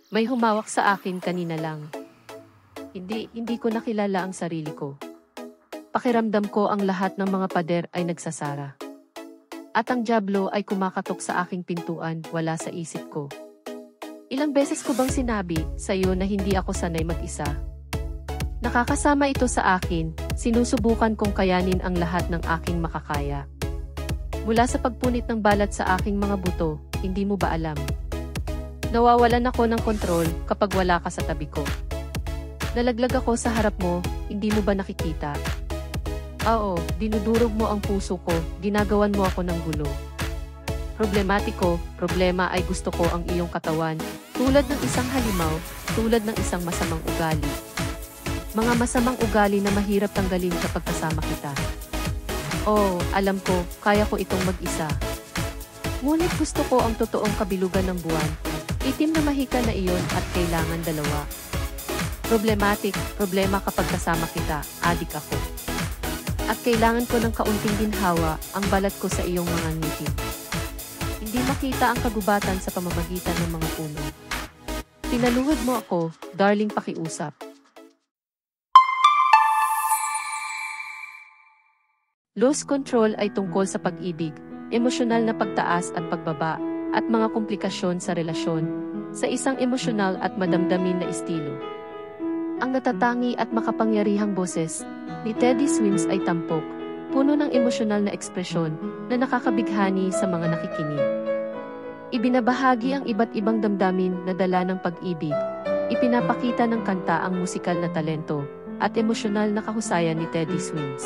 May humawak sa akin kanina lang. Hindi ko nakilala ang sarili ko. Pakiramdam ko ang lahat ng mga pader ay nagsasara. At ang dyablo ay kumakatok sa aking pintuan, wala sa isip ko. Ilang beses ko bang sinabi sa iyo na hindi ako sanay mag-isa? Nakakasama ito sa akin, sinusubukan kong kayanin ang lahat ng aking makakaya. Mula sa pagpunit ng balat sa aking mga buto, hindi mo ba alam? Nawawalan ako ng kontrol kapag wala ka sa tabi ko. Nalaglag ako sa harap mo, hindi mo ba nakikita? Oo, dinudurog mo ang puso ko, ginagawan mo ako ng gulo. Problematiko, problema ay gusto ko ang iyong katawan, tulad ng isang halimaw, tulad ng isang masamang ugali. Mga masamang ugali na mahirap tanggalin kapag kasama kita. Oo, alam ko, kaya ko itong mag-isa. Ngunit gusto ko ang totoong kabilugan ng buwan, itim na mahika na iyon at kailangan dalawa. Problema kapag kasama kita, adik ako. At kailangan ko ng kaunting ginhawa ang balat ko sa iyong mga ngipin. Hindi makita ang kagubatan sa pamamagitan ng mga puno. Pinaluhod mo ako, darling, pakiusap. Lose control ay tungkol sa pag-ibig, emosyonal na pagtaas at pagbaba, at mga komplikasyon sa relasyon, sa isang emosyonal at madamdamin na estilo. Ang natatangi at makapangyarihang boses ni Teddy Swims ay tampok, puno ng emosyonal na ekspresyon na nakakabighani sa mga nakikinig. Ibinabahagi ang iba't ibang damdamin na dala ng pag-ibig, ipinapakita ng kanta ang musikal na talento at emosyonal na kahusayan ni Teddy Swims.